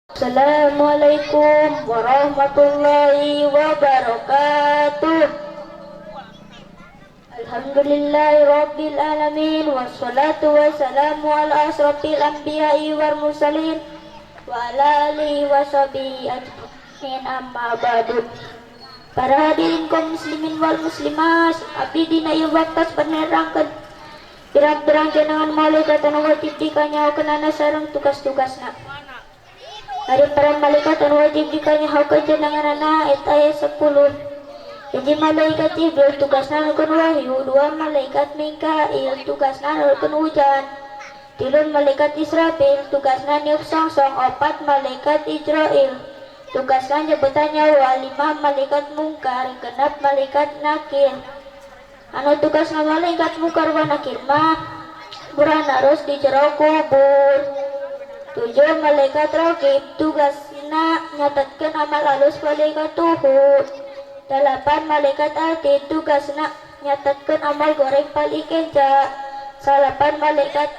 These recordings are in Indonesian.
Assalamualaikum warahmatullahi wabarakatuh. Alhamdulillahi rabbil alamin, wassalatu wassalamu ala asrafil anbiya'i wal mursalin wa ala alihi washabihi ajmain, amma ba'du. Para hadirin kaum muslimin wal muslimat, abdi dina ieu waktos panerangkeun pirang-pirang jenengan malaikat anu wajib dikanyahokeunana sareng tugas-tugasna. Hari para malaikat anu wajib dikanyahokeun jenenganana eta aya 10. Hiji malaikat Jibril tugasna nulkeun wahyu, 2 malaikat Mikail tugasna nulkeun hujan, 3 malaikat Israfil tugasna niup songsong, 4 malaikat Israil tugasna nyebutan nyawa, 5 malaikat Mungkar, 6 malaikat Nakir. Anu tugasna malaikat Mungkar wa Nakir mah burana harus di jero kubur. 7 malaikat Raqib tugasna nyatetkeun amal alus malaikat Tuhud. 8 malaikat Atid tugasna nyatetkeun amal goreng paling kenca. 9 malaikat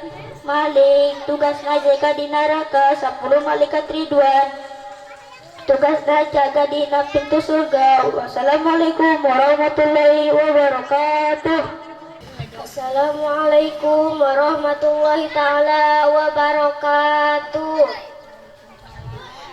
Malik tugasna jaga di neraka. 10 malaikat Ridwan tugasna jaga dina pintu surga. Wassalamualaikum warahmatullahi wabarakatuh. Assalamualaikum warahmatullahi ta'ala wabarakatuh.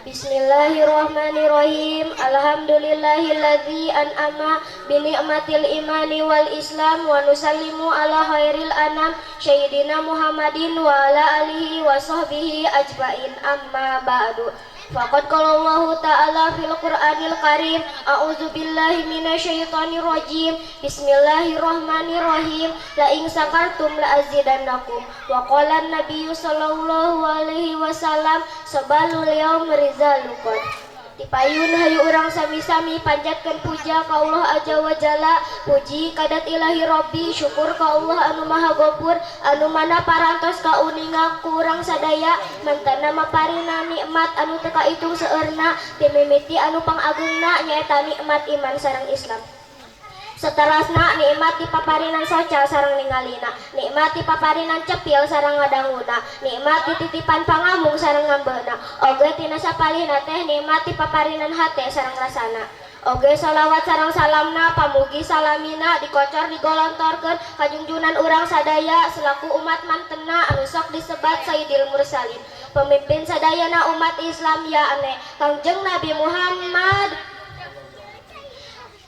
Bismillahirrahmanirrahim. Alhamdulillahilladzi an'ama bi ni'matil imani wal islam wa nusallimu ala khairil anam sayyidina Muhammadin wa ala alihi wa sahbihi ajmain, amma ba'du. Faqad qala Allah ta'ala fil Qur'anil Karim, a'udzu billahi minasyaitonir rajim. Bismillahirrahmanirrahim. La in sakartum la azidannakum. Wa qala an-nabiyyu sallallahu alaihi wasallam, sabalul yaum rizalukun. Dipayun hayu urang sami-sami panjatkeun puja ka Allah Azza wa Jalla. Puji kadat ilahi Rabbi, syukur ka Allah anu maha gopur, anu mana parantos ka uninga ku urang sadaya, mantana maparina nikmat anu teu kaitung seueurna, timimiti anu pangagungna nyaeta nikmat iman sareng Islam. Seterusna nikmat dipaparinan soca sareng ningalina, nikmat dipaparinan cepil sareng ngadanguna, nikmat dititipan pangamung sareng ngambehna, oge tina sapalihna teh nikmat dipaparinan hate sareng rasana. Oge sholawat sareng salamna pamugi salamina dikocor digolontorkeun ka junjunan urang sadaya selaku umat mantenna anu sok disebat Sayyidil Mursalin, pemimpin sadayana umat Islam ya ane Kangjeng Nabi Muhammad.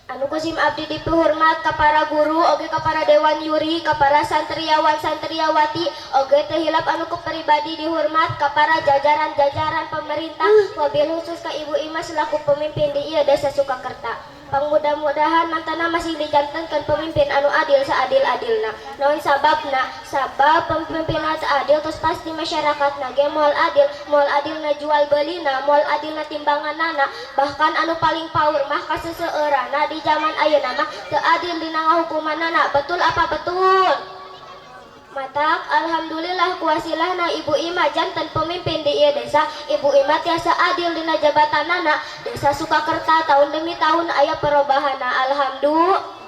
Anu kusim abdi dipihormat ka para guru, oge ka para dewan yuri, ka para santriawan santriawati, oge teu hilap anu kepribadi dihormat ka para jajaran-jajaran pemerintah, wabil khusus ka Ibu Ima selaku pemimpin di ieu desa Sukakerta. Mudah-mudahan mantana masih dijantankeun pemimpin anu adil seadil-adilna. Naon sababna? Sabab pemimpinna teu adil terus pasti masyarakatna ge moal adilna jual beulina, moal adilna timbanganana, bahkan anu paling paur mah kaseseueurana di zaman ayeuna mah teu adil dina ngahukumanana. Betul apa betul? Matak alhamdulillah kuasilahna Ibu Ima janten pemimpin di ieu desa. Ibu Ima tiasa adil dina jabatanana. Desa Sukakerta tahun demi tahun aya perubahanna, alhamdulillah.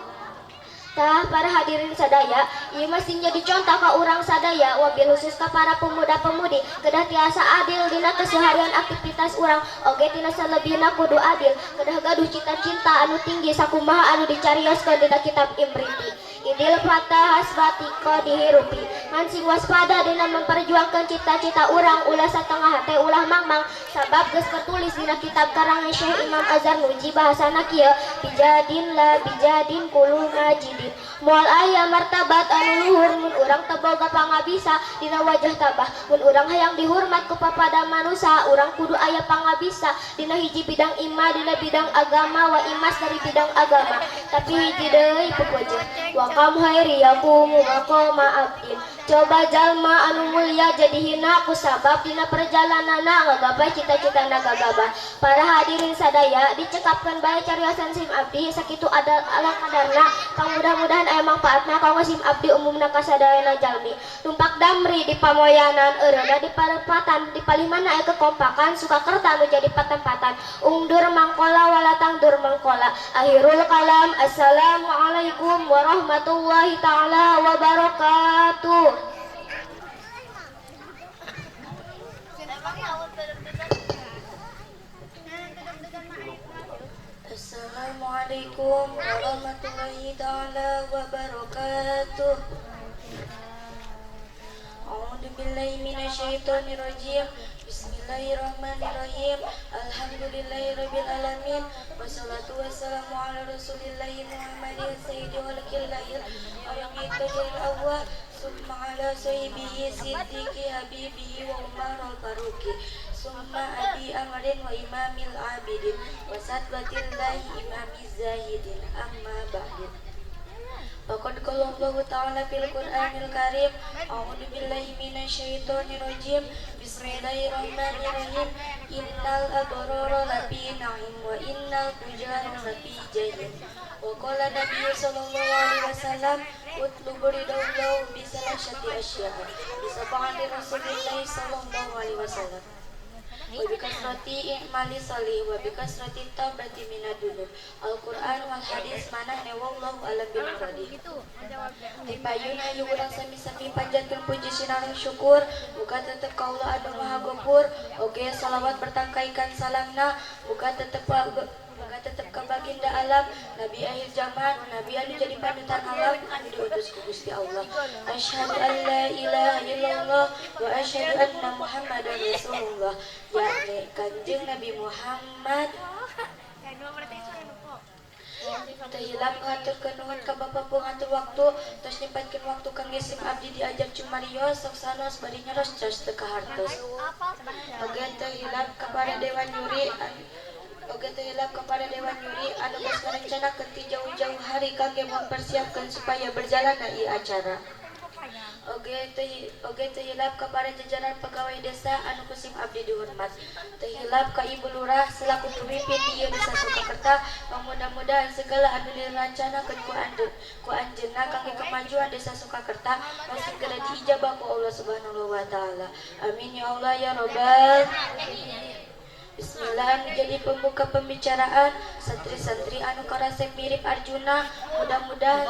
Tah para hadirin sadaya, ieu masih jadi contoh ka urang sadaya, wabil khusus ka para pemuda-pemudi kedah tiasa adil dina keseharian aktivitas urang, oge tina salebihna kudu adil, kedah gaduh cita-cita anu tinggi sakumaha anu dicarioskeun dina kitab Imriti. Idil fatah hasbatika dihirupi, mancing waspada dina memperjuangkan cita-cita urang ulah satengah hate ulah mangmang, sabab geus tertulis dina kitab karangan Syekh Imam Azhar Nuji bahasana kieu, bijadin la bijadin kulu majidin. Moal aya martabat anu luhur mun urang teu boga pangabisa dina wajah tabah, mun urang hayang dihormat ku papada manusia, urang kudu aya pangabisa dina hiji bidang imah, dina bidang agama wa imas dari bidang agama. Tapi hiji deui pupujeun, wa kam hairiyakum maqama abdin. Coba jalma anu mulia jadi hina ku sabab dina perjalananna ngagabah cita-citana gagabah. Para hadirin sadaya, dicekapkeun bae cariosan sim abdi sakitu ada ala kadarna, kang mudah-mudahan aya mangpaatna kanggo sim abdi umumna kasadayana jalmi. Numpak damri di pamoyanan, eureuna di parepatan, di palimana aya kekompakan, Sukakerta anu jadi patempatan. Ungdur mangkola walatang dur mangkola. Akhirul kalam, assalamualaikum warahmatullahi taala wabarakatuh. Assalamualaikum warahmatullahi ta'ala wabarakatuh. A'udzubillahi minasyaitonirrajim. Bismillahirrahmanirrahim. Alhamdulillahirabbil alamin. Wassalatu wassalamu ala Rasulillahi Muhammadin sayyidil khalqil ayyatul awwal summa ala sahibihi siddiqi habibihi wa umar al-faruqi summa abi amrin wa imamil abidin wa satwatillahi imamiz zahidin amma ba'din. Faqad qala Allah ta'ala fil Qur'anil Karim, a'udzu billahi minasyaitonir rajim. Bismillahirrahmanirrahim. Innal abrara lafi na'im wa innal fujara lafi jahim. Wa qala Nabi sallallahu alaihi wasallam, utlubu ridallahu bi salasati asya'a. Bisa ba'di Rasulillah sallallahu alaihi wasallam. Wa bikasrati i'mali salih wa bikasrati taubati minadunub. Al-Quran wal hadis manahne wallahu alam bil muradi. Dipayun ayu urang sami-sami panjatkeun puji sinareng syukur muga tetep kaula anu maha gopur oge salawat bertangkaikan salamna muga tetep ka baginda alam nabi akhir zaman nabi anu jadi panutan alam anu diutus ku Gusti Allah. Asyhadu an la ilaha illallah wa asyhadu anna Muhammadar Rasulullah. Yakni Kanjeng Nabi Muhammad Tehilap ngaturkeun nuhun ka Bapa pengatur waktu tos nyempatkeun waktu kangge sim abdi diajak cumarios sok sanos bari nyeros cas teu kahartos. Oge tehilap kepada Dewan Juri anu geus ngarencanakeun ti jauh-jauh hari kangge mempersiapkan supaya berjalan na ieu acara. Oge tehilap kepada jajaran pegawai desa anu kusim abdi dihormat. Tehilap ka Ibu Lurah selaku pemimpin di ieu desa Sukakerta, mudah-mudahan segala anu direncanakeun ku anjeunna kangge kemajuan desa Sukakerta masih segera diijabah ku Allah Subhanahu wa taala. Amin ya Allah ya rabbal alamin. Bismillah. Menjadi pembuka pembicaraan santri-santri anu karasep mirip Arjuna mudah-mudahan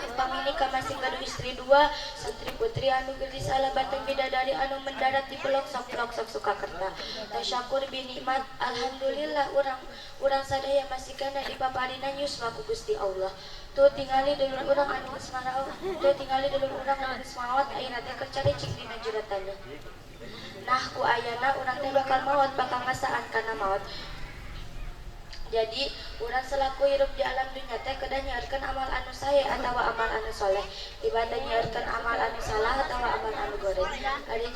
upami nikah masing gaduh istri dua santri putri anu gelis ala batang bidadari anu mendarat di pelok-sok Sukakerta. Tasyakur binikmat alhamdulillah urang sadaya masih kana dipaparina yuswa ku Gusti Allah. Tuh tingali dulur urang anu geus maraos ayeuna teh keur caricing dina juratanna. Nah ku ayana urang teh bakal ngasaan kana maot. Jadi urang selaku hirup di alam dunya teh kedah nyaeurkeun amal anu sae atawa amal anu soleh. Ibadah nyaeurkeun amal anu salah atawa amal anu goreng. Ari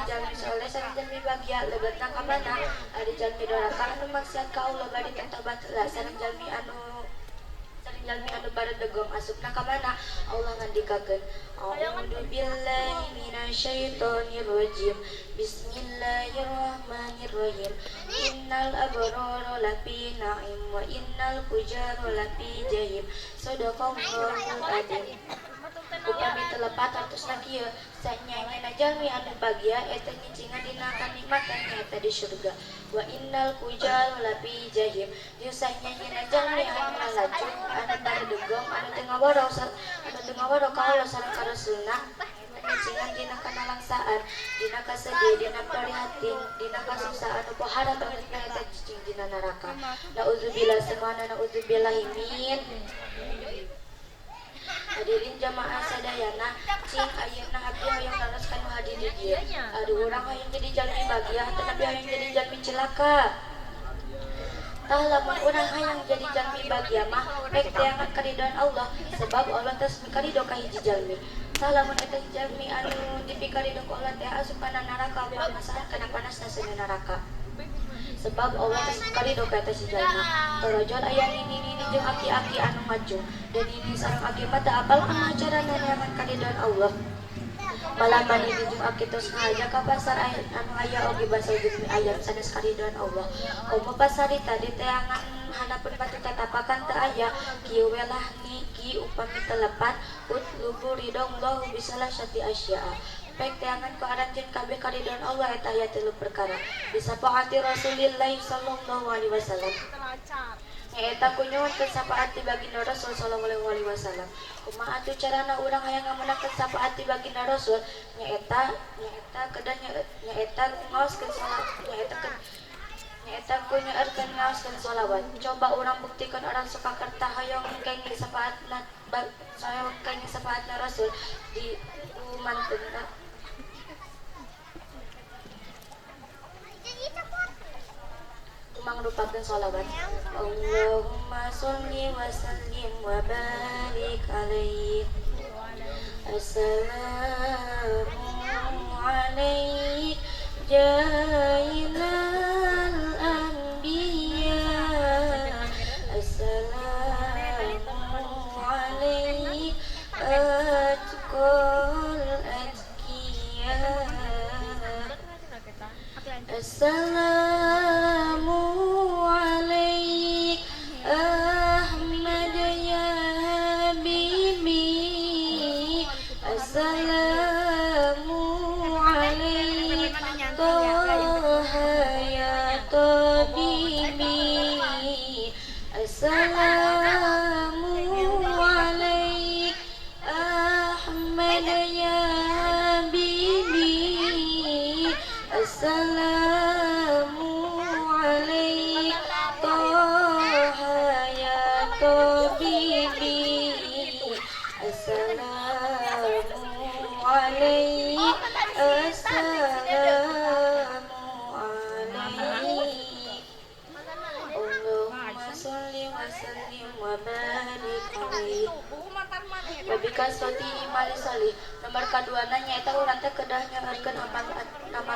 jalmi soleh sareng jalmi bahagia legetna ka mana? Ari jalmi doraka anu maksiat ka Allah bari tobat lah sareng jalmi anu baredegong asupna ka mana? Allah ngandikakeun a'udzu billahi minasyaitonir rajim. Bismillahirrahmanirrahim. Innal abrara lafi na'im wa innal fujara lafi jahim. Shadaqallahul adzim. Upami telepat hartosna kieu sanyanyi jalmi anu bahagia eta nyicingan dina kanikmatan eta di surga. Wa innal fujara lafi jahim. Dieu sanyanyi jalmi anu lalajur anu baredegong anu teu ngawaro ka Allah sareng ka Rasulna nyicingan dina kanalangsaan dina kasedih dina prihatin dina kasusah anu pohara banget eta cicing dina neraka. Nauzubillah semana nauzubillahi min. Hadirin jamaah sadayana cing ayeuna abdi hoyong naros kanu hadir di dieu. Aduh urang hoyong jadi jalmi bahagia tetapi hoyong jadi jalmi cilaka. Tah lamun urang hayang jadi jalmi bahagia mah rek teangan karidhoan Allah sebab Allah teh karidho ka hiji jalmi. Tah lamun eta jalmi anu dipikaridho ku Allah teh asupana neraka Allah masaan kana panasna seuneu neraka. Sebab Allah karidho ka eta si jalmi. Torojol aya nini jeung aki-aki anu maju dan ini sareng aki mah teu apal kumaha carana neangan karidhoan Allah. Malah mani jeung aki tos ngahaja ka pasar anu aya oge basa jeung ayam sanes karidhoan Allah. Komo pasarita diteangan hanapeun batu tatapakan teu aya kieu we lah niki upami telepat utlubu ridallahu bisalasati asya'a. Baik teangan ku aranjeun kabeh karidhoan Allah eta aya 3 perkara. Bisa paati Rasulillah sallallahu alaihi wasallam. Eta kunyoon ke sapaat ti baginda Rasul sallallahu alaihi wasallam. Kumaha atuh carana urang hayang ngameunangkeun sapaat ti baginda Rasul? Nyaeta kedah nyaeta ngaoskeun salat Eta kunyaarkeun ngaoskeun sholawat. Coba urang buktikan orang Surakarta hoyong kenging sapaatna saya kenging sapaatna Rasul di manten. Mangrupakeun sholawat. Allahumma sholli wa sallim wa barik alaihi. Assalamu alaikum jailal anbiya. Assalamu alaikum atqal atqiya. Assalamu alaik Ahmad ya Habibi. Assalamu alaik Toha ya Tabibi. Assalamu alaik Ahmad ya Habibi. Assalamu alaik Toha ya Tabibi. Assalamu alaik. Assalamu alaik. Allahumma sholli wa sallim wa barik alaihi. Wabika soti imali salih. Nomor kaduana nyaeta urang teh kedah nyaharkeun amal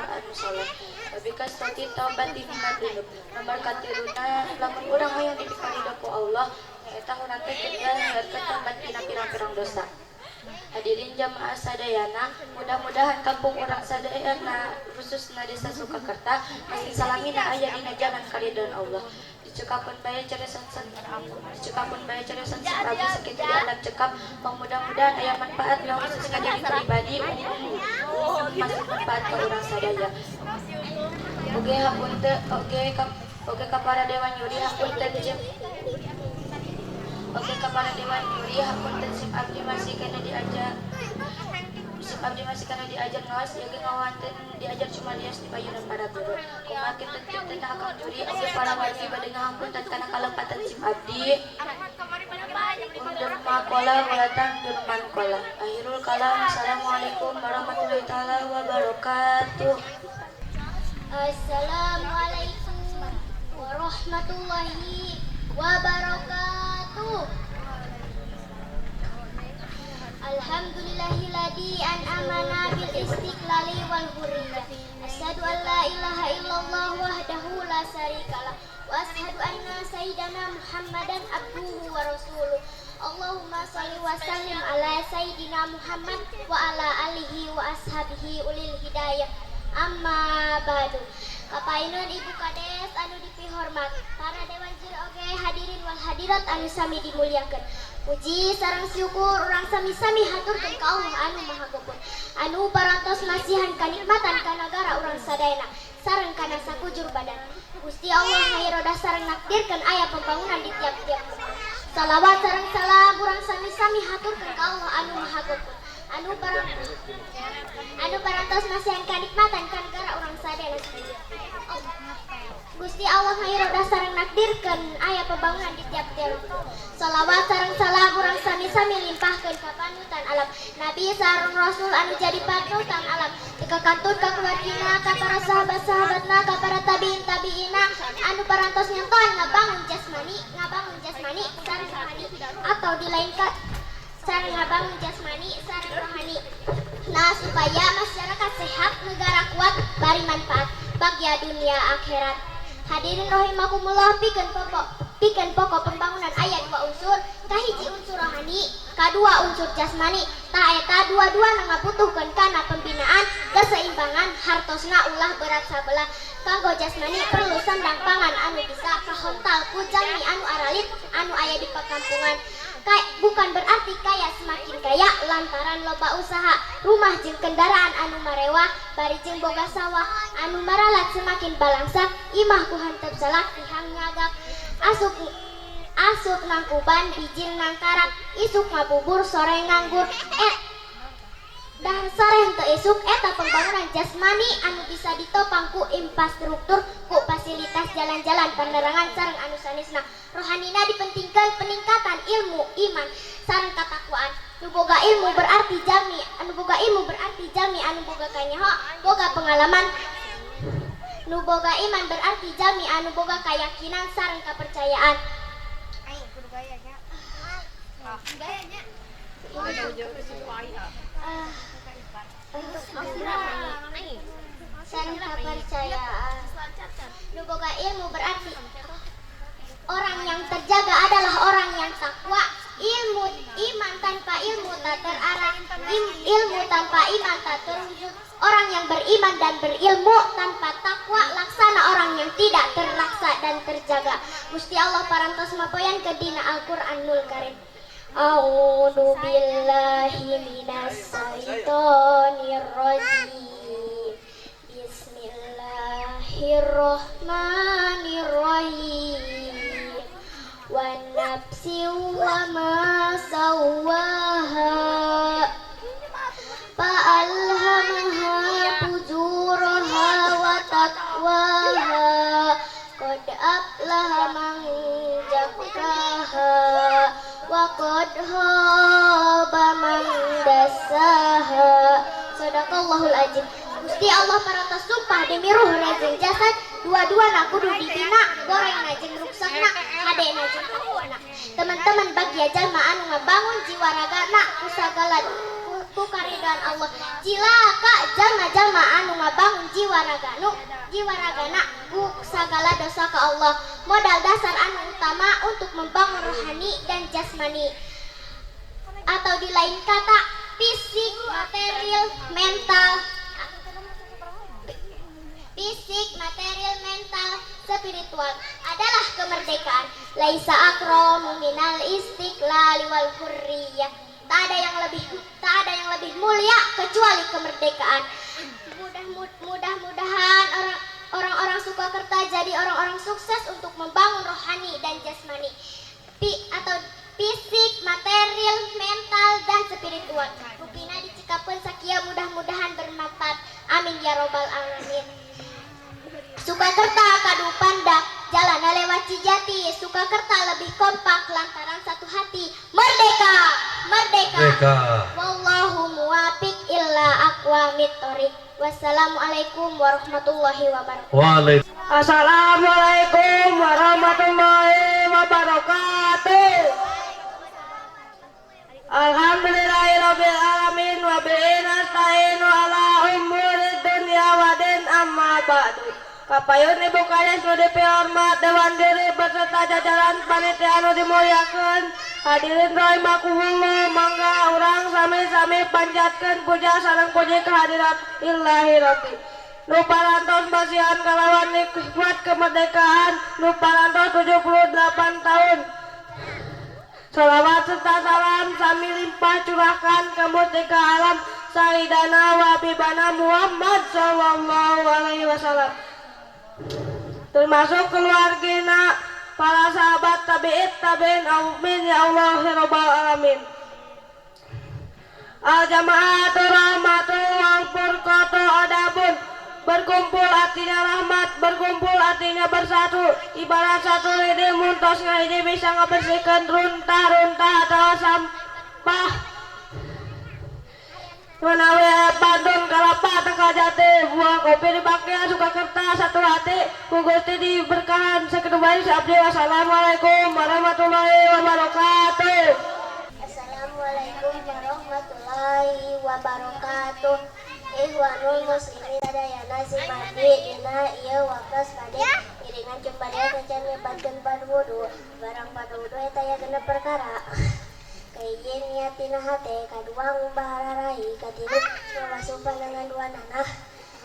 anu saleh. Wabika soti taubat di madinub. Nomor katiruna lamun urang hoyong dipikaridho ku Allah nyaeta urang teh kedah nyaharkeun taubat dina pirang-pirang dosa. Hadirin jamaah sadayana, mudah-mudahan kampung urang sadayana khususna desa Surakarta masih salamina aya dina jalan karidon Allah. Dicekapun bae ceresan abdi sakitu diadab cekap. Mudah-mudahan aya manfaat na khususna diri pribadi masuk manfaat ka urang sadaya. Oge hapunten oge ka para dewan yuri hapunten jeung Oke kepada Dewan Yuri hapunten sip abdi masih kena diajar ngawas ya ngawanten diajar cuma dias di payunan para guru kumaha kitu teh hakam juri oge para wajib bade ngahampunten kana kalepatan sip abdi undur makola walatan durman kola. Akhirul kalam. Assalamualaikum warahmatullahi taala wabarakatuh. Assalamualaikum warahmatullahi wabarakatuh. Alhamdulillahilladzi an'amana bil istiqlali wal hurriyah. Asyhadu an la ilaha illallah wahdahu la syarikalah wa asyhadu anna sayyidana Muhammadan abduhu wa rasuluh. Allahumma shalli wa sallim ala sayyidina Muhammad wa ala alihi wa ashabihi ulil hidayah. Amma ba'du. Kapainun ibu kades anu dipihormat, para dewan jir oge hadirin wal hadirat anu sami dimuliakeun. Puji sareng syukur urang sami-sami haturkeun ka Allah anu Maha Gopur, anu parantos masihan kanikmatan ka nagara urang sadayana sareng kana sakujur badan. Gusti Allah ngairodah sareng nakdirkeun aya pembangunan di tiap-tiap rumah. Salawat sareng salam urang sami-sami haturkeun ka Allah anu Maha Gopur, anu parantos masihan kanikmatan ka nagara urang sadayana. Gusti Allah ngairodah sareng nakdirkeun aya pembangunan di tiap-tiap rumah. Salawat sareng salam urang sami-sami limpahkeun ka panutan alam Nabi sareng Rasul anu jadi panutan alam. Dikakantun ka keluargina, ka para sahabat-sahabatna, ka para tabiin-tabiina anu parantos nyentuhan ngabangun jasmani sareng rohani atau dilainkan sareng ngabangun jasmani sareng rohani. Nah, supaya masyarakat sehat, negara kuat, bari manfaat bagya dunia akhirat. Hadirin rahimakumullah, pikeun pokok pembangunan aya dua unsur, kahiji unsur rohani, kadua unsur jasmani. Tah eta dua-dua ngabutuhkeun kana pembinaan, keseimbangan hartosna ulah berat sabelah. Kanggo jasmani perlu sandang pangan anu bisa kahontal ku jalmi anu aralit anu aya di perkampungan. Bukan berarti kaya semakin kaya lantaran loba usaha, rumah jeung kendaraan anu marewah, bari jeung boga sawah anu maralat semakin balangsak, imah ku hantep salak tihang ngagak. Asup nangkuban bijil nangkarak, isuk ngabubur sore nganggur. Dah sore henteu isuk eta pembangunan jasmani anu bisa ditopang ku infrastruktur, ku fasilitas jalan sorangan sareng anu sanesna rohanina dipentingkan peningkatan ilmu iman sareng katakwaan. Nu boga ilmu berarti jami anu boga ilmu berarti jami anu boga kanyaho boga pengalaman. Nu boga iman berarti jami anu boga keyakinan sareng kepercayaan. Sareng kepercayaan. Nu boga ilmu berarti orang yang terjaga adalah orang yang takwa. Ilmu iman tanpa ilmu tak terarah. Ilmu tanpa iman tak terwujud. Orang yang beriman dan berilmu tanpa takwa laksana orang yang tidak terlaksa dan terjaga. Gusti Allah parantos mapoyan ke dina Al-Qur'anul Karim. A'udzu billahi minas syaitonir rajim. Bismillahirrahmanirrahim. Wan nafsi wa ma sawwaha fa'alhamaha fujuraha wa taqwaha qad aflaha man zakkaha wa qad khaba man dassaha. Sadaqallahul azim. Gusti Allah parantos sumpah demi ruh rajeng jasad dua-duana kudu dibina gorengna jeung ruksakna hadena jeung kakuana. Teman-teman bagia jalma anu ngabangun jiwa ragana ku sagala ku karidaan Allah. Cilaka jalma-jalma anu ngabangun jiwa ragana ku sagala dosa ka Allah. Modal dasar anu utama untuk membangun rohani dan jasmani atau di lain kata fisik, material, mental. Fisik, material, mental, spiritual adalah kemerdekaan. Laisa akramu minal istiqlal wal hurriyah. Tak ada yang lebih mulia kecuali kemerdekaan. Mudah-mudahan orang-orang Sukakerta jadi orang-orang sukses untuk membangun rohani dan jasmani. Atau fisik, material, mental, dan spiritual. Rupina dicekapkan sakia mudah-mudahan bermanfaat. Amin ya robbal alamin. Sukakerta kadu panda jalan lewat Cijati. Sukakerta lebih kompak lantaran satu hati. Merdeka, merdeka. Wallahu muwafiq illa aqwamit thoriq. Wassalamualaikum warahmatullahi wabarakatuh. Assalamualaikum warahmatullahi wabarakatuh. Alhamdulillahirabbil alamin wa bihi nasta'inu ala umurid dunya wa din amma ba'du. Kapayun ibu kalian sudah dihormat Dewan Diri beserta jajaran panitia anu dimuliakeun. Hadirin rahimakumullah, mangga urang sami-sami panjatkeun puja sareng puji kehadirat Ilahi Rabbi. Nu parantos basihan kalawan nikmat kemerdekaan nu parantos 78 tahun. Salawat serta salam sami limpah curahkan ke mustika alam Sayyidana wa Habibana Muhammad sallallahu alaihi wasallam. Termasuk keluargina, para sahabat tabi'in amin ya Allah ya rabbal alamin. Al jamaatu rahmatu wal furqatu adabun. Berkumpul artinya rahmat, berkumpul artinya bersatu. Ibarat satu lidi muntos ini bisa ngebersihkan runtah-runtah atau sampah. Menawi Bandung kalapa tengah jati buah kopi di baknya Sukakerta satu hati Gusti diberkahan sekedua abdi. Wassalamualaikum warahmatullahi wabarakatuh. Assalamualaikum warahmatullahi wabarakatuh. Ikhwanul muslimin sadayana simadi dina ieu waktos bade iringan cumparia kacan nyebatkeun padudu barang padudu eta ya genep perkara. Kaijin niatina hate kadua ngumbahararai katilu mawasupan dengan dua nanah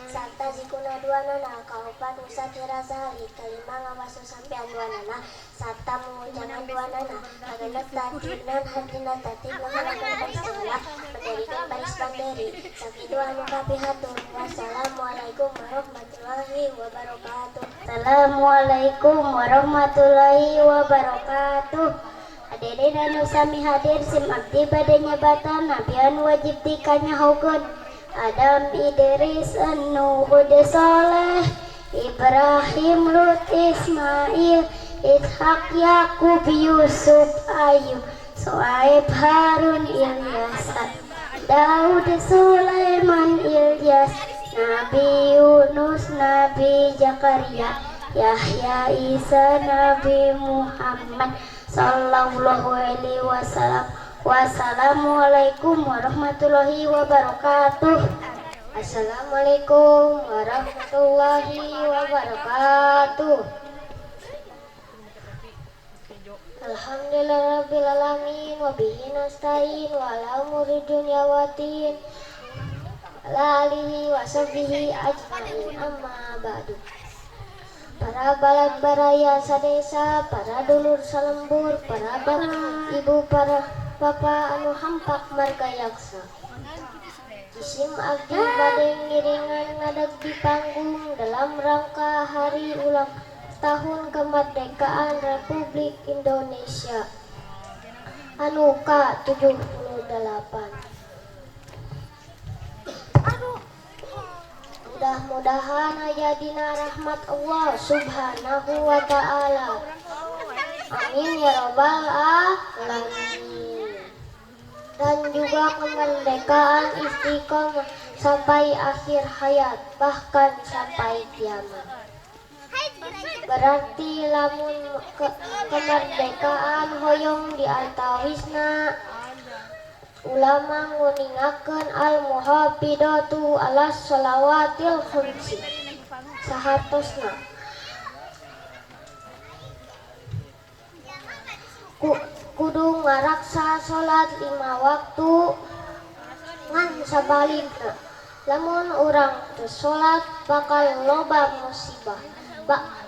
sarta zikuna dua nanah kaopat musa kira sehari kalima ngawasu sampean dua nanah sarta mengujangan dua nanah kagenep tatinan hatina tatib menghalakan bersegala mendirikan baris banderi sakidu anu kapihatur. Wassalamualaikum warahmatullahi wabarakatuh. Assalamualaikum warahmatullahi wabarakatuh. Hadirin anu sami hadir sim abdi bade nyabatan nabian wajib dikanyahokeun Adam Idris anu hud soleh Ibrahim, Lut, Ismail, Ishak, Yakub, Yusuf, Ayub, Soaib, Harun, Ilyas, Daud, Sulaiman, Ilyas, Nabi Yunus, Nabi Zakaria, Yahya, Isa, Nabi Muhammad sallallahu alaihi wasallam. Wassalamualaikum warahmatullahi wabarakatuh. Assalamualaikum warahmatullahi wabarakatuh. Alhamdulillahirabbil alamin wa bihi nasta'in wa ala umuri dunya waddin. Ala alihi wa sahbihi ajmain, amma ba'du. Para balad baraya sadesa, para dulur salembur, para bapak ibu, para bapak anu hampak marga yaksa. Jisim abdi bade ngiringan ngadag di panggung dalam rangka hari ulang tahun kemerdekaan Republik Indonesia anu ke-78. Mudah-mudahan aya dina rahmat Allah subhanahu wa ta'ala. Amin ya rabbal alamin. Dan juga kemerdekaan istiqomah sampai akhir hayat, bahkan sampai kiamat. Berarti lamun kemerdekaan hoyong diantawisna ulama nguningakeun al-muhafidatu ala shalawatil khamsi sahatosna kudu ngaraksa salat 5 waktu ngan sabalikna. Lamun urang teu salat bakal loba musibah.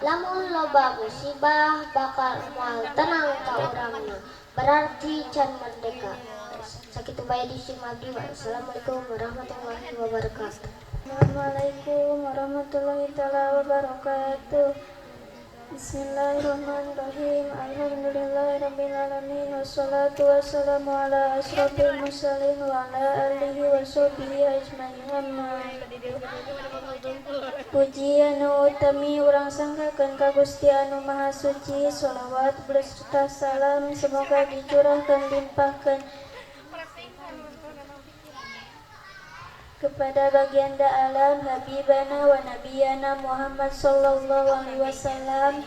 Lamun loba musibah bakal moal tenang ka urangna. Berarti can merdeka. Sakitu bae di Simabdi. Wassalamualaikum warahmatullahi wabarakatuh. Assalamualaikum warahmatullahi wabarakatuh. Bismillahirrahmanirrahim. Alhamdulillahirabbil alamin wassalatu wassalamu ala asrofil mursalin wa ala alihi washabihi ajmain. Puji anu utami urang sangkakeun ka Gusti anu Maha Suci. Shalawat beserta salam semoga dicurahkeun limpahkeun kepada baginda alam habibana wa nabiyana Muhammad sallallahu alaihi wasallam.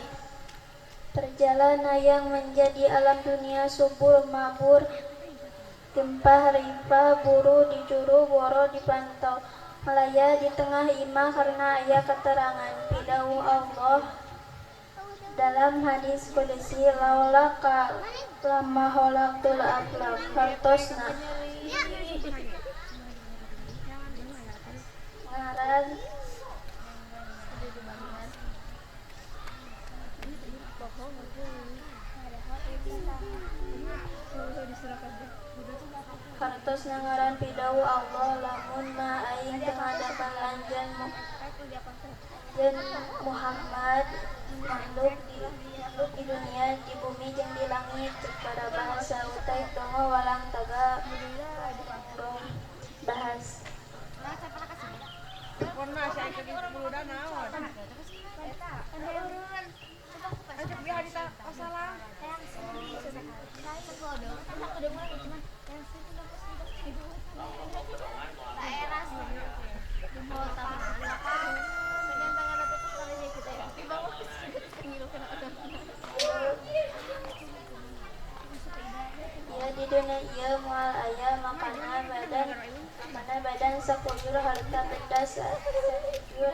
Perjalanan yang menjadi alam dunia subur mabur, gempah ripah buru dicuru boro dipantau, malaya di tengah imah karena aya keterangan pidahu Allah dalam hadis qudsi laulaka lama holaktul aflak hartosna ngaran hartos nangaran pidahu Allah lamun ma aing teu ngadapan anjeun Muhammad makhluk di dunia di bumi jeung di langit pada bahasa utai tongo walang taga bahas di dunia ieu moal aya makana badan sakujur harta benda sakujur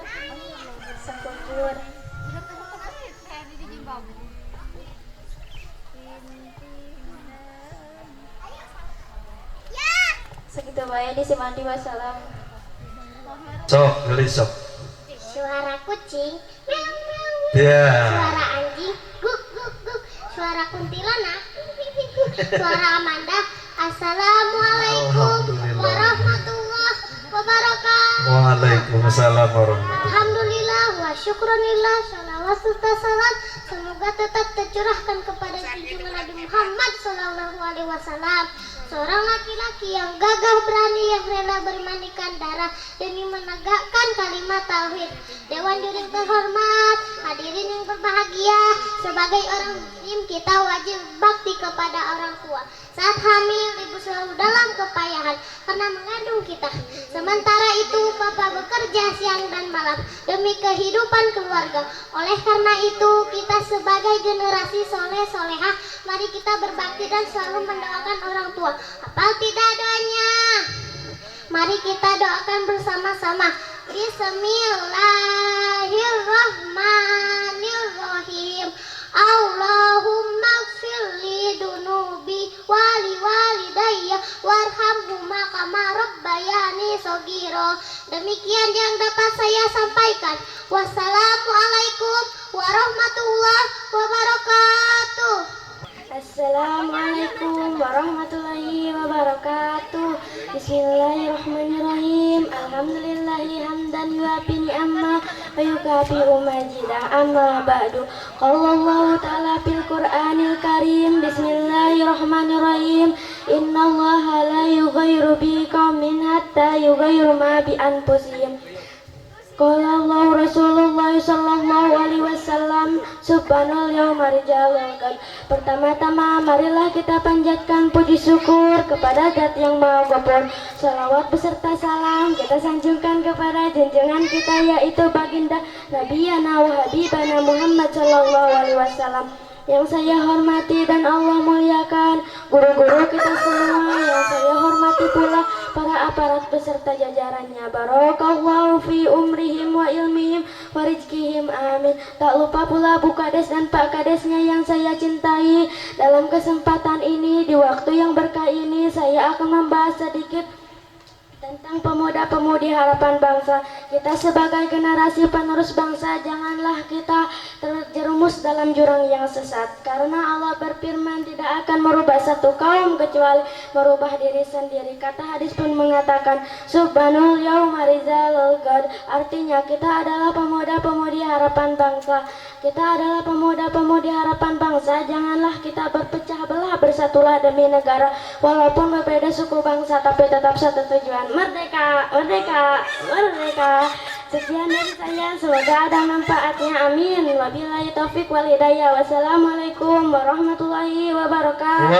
segitu bae di Simandi. Wassalam. Sok, gelis sok. Suara kucing meong meong, Ya. suara anjing guk guk guk, suara kuntilanak ping ping ping, suara Amanda. Assalamualaikum warahmatullahi wabarakatuh. Waalaikumsalam warahmatullahi. Alhamdulillah wa syukranillah, salawat serta salam semoga tetap tercurahkan kepada junjungan Nabi Muhammad sallallahu alaihi wasallam. Seorang laki-laki yang gagah berani yang rela bermandikan darah demi menegakkan kalimat tauhid. Dewan juri terhormat, hadirin yang berbahagia, sebagai orang muslim kita wajib bakti kepada orang tua. Saat hamil, ibu selalu dalam kepayahan karena mengandung kita. Sementara itu, papa bekerja siang dan malam demi kehidupan keluarga. Oleh karena itu, kita sebagai generasi soleh-solehah, mari kita berbakti dan selalu mendoakan orang tua. Hafal tidak doanya? Mari kita doakan bersama-sama. Bismillahirrahmanirrahim. Allahumma gfirli dunubi wali walidayya warhamhuma kama rabbayani shogiro. Demikian yang dapat saya sampaikan. Wassalamualaikum warahmatullahi wabarakatuh. Assalamualaikum warahmatullahi wabarakatuh. Bismillahirrahmanirrahim. Alhamdulillahi hamdan yuafi ni'amah wa yukafi'u majidah, amma ba'du. Qala Allah ta'ala fil Qur'anil Karim. Bismillahirrahmanirrahim. Innallaha la yughayyiru biqaumin hatta yughayyiru ma bi anfusihim. Qala Allah Rasulullah sallallahu alaihi wasallam, subhanal yauma rijalul qad. Pertama-tama marilah kita panjatkan puji syukur kepada Zat yang Maha Ghafur. Salawat beserta salam kita sanjungkan kepada junjungan kita, yaitu baginda Nabiyana wa Habibana Muhammad sallallahu alaihi wasallam. Yang saya hormati dan Allah muliakan guru-guru kita semua, yang saya hormati pula para aparat beserta jajarannya. Barakallahu fi umrihim wa ilmihim wa rizkihim, amin. Tak lupa pula Bu Kades dan Pak Kadesnya yang saya cintai. Dalam kesempatan ini, di waktu yang berkah ini, saya akan membahas sedikit tentang pemuda-pemudi harapan bangsa. Kita sebagai generasi penerus bangsa, janganlah kita terjerumus dalam jurang yang sesat. Karena Allah berfirman tidak akan merubah satu kaum kecuali merubah diri sendiri. Kata hadis pun mengatakan, subhanul yauma rizalul qad. Artinya kita adalah pemuda-pemudi harapan bangsa. Kita adalah pemuda-pemudi harapan bangsa. Janganlah kita berpecah belah, bersatulah demi negara. Walaupun berbeda suku bangsa, tapi tetap satu tujuan. Merdeka, merdeka, merdeka. Sekian dari saya, semoga ada manfaatnya, amin. Wabillahi taufik wal hidayah. Wassalamualaikum warahmatullahi wabarakatuh.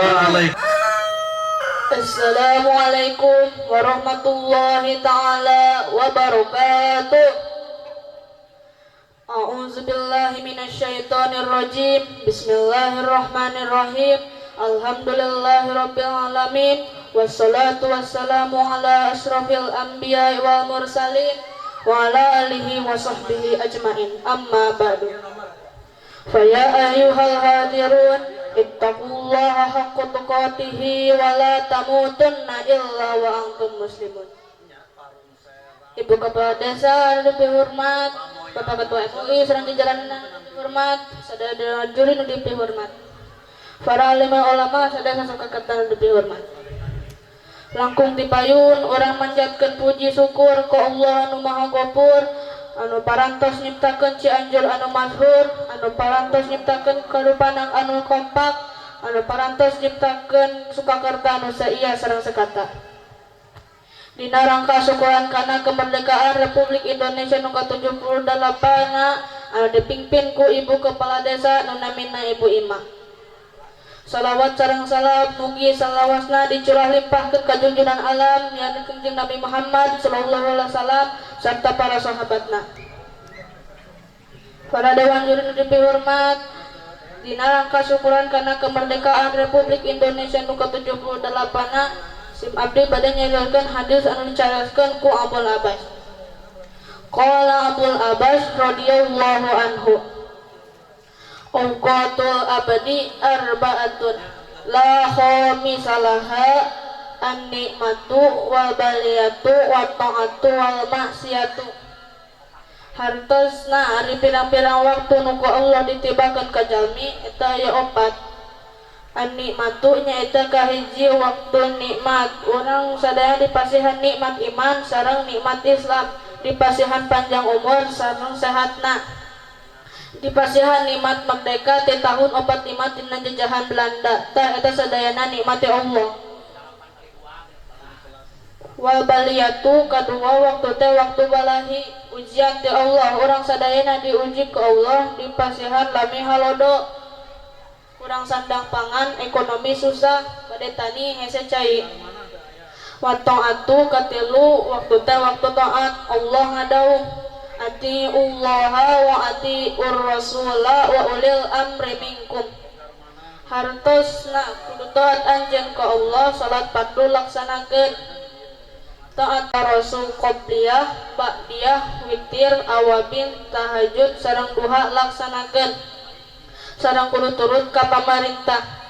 Assalamualaikum warahmatullahi ta'ala wabarakatuh. A'udzubillahi minasyaitonirrajim. Bismillahirrahmanirrahim. Alhamdulillahirabbil alamin. Wassalatu wassalamu ala asrafil anbiya'i wal mursalin wa ala alihi wa sahbihi ajmain. Amma ba'du. Faya ayyuhal hadirun, ittaqullaha haqqa tuqatihi wa la tamutunna illa wa antum muslimun. Ibu Kepala Desa yang dihormat, Bapak Ketua MUI serang jajaran yang dihormat, saudara juri yang dihormat, para alim ulama saudara suka kata dihormat. Langkung dipayun orang manjatkan puji syukur ke Allah anu Maha Ghafur, anu parantos nyiptakeun Cianjur anu masyhur, anu parantos nyiptakeun karupanang anu kompak, anu parantos nyiptakeun Sukakarta anu saia sareng sekata. Dina rangka syukuran kana kemerdekaan Republik Indonesia nu ke-78 anu dipimpin ku Ibu Kepala Desa nu namina Ibu Ima. Salawat sareng salam mugi salawasna dicurah limpahkeun ka junjungan alam yang Kanjeng Nabi Muhammad sallallahu alaihi wasallam serta para sahabatna. Para dewan juri nu dihormat, dina rangka syukuran kana kemerdekaan Republik Indonesia nu ke-78 sim abdi bade nyarirkeun hadis anu dicaraskeun ku Abul Abbas. Qala Abul Abbas radhiyallahu anhu, Ungqatul abadi arba'atun la khamisalaha an-nikmatu wal baliyatu wa ta'atu wal maksiyatu. Hartosna ari pirang-pirang waktu nu ku Allah ditibakeun ka jalmi eta aya opat. An-nikmatu nyaeta kahiji waktu nikmat. Urang sadaya dipasihan nikmat iman sareng nikmat Islam, dipasihan panjang umur sareng sehatna, dipasihan nikmat merdeka ti tahun 45 dina jajahan Belanda. Ta eta sadayana nikmati Allah. Wal baliyatu kadua waktu teh waktu balahi ujian ti Allah urang sadayana diuji ke Allah di pasihan lami halodo urang sandang pangan ekonomi susah bade tani hese cai watong atu katilu waktu teh waktu taat Allah ngadaung ati ullaha wa ati urrasula wa ulil amri minkum hartosna kudu taat anjeun ka Allah salat fardu laksanakeun taat rasul qobliyah ba'diyah witir awabin tahajud sareng duha laksanakeun sareng kudu turut ka pamarintah.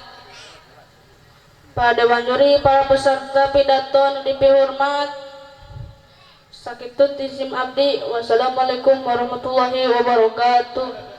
Pada banjuri para peserta pidato nu dipihormat sakitu tisim abdi wassalamualaikum warahmatullahi wabarakatuh.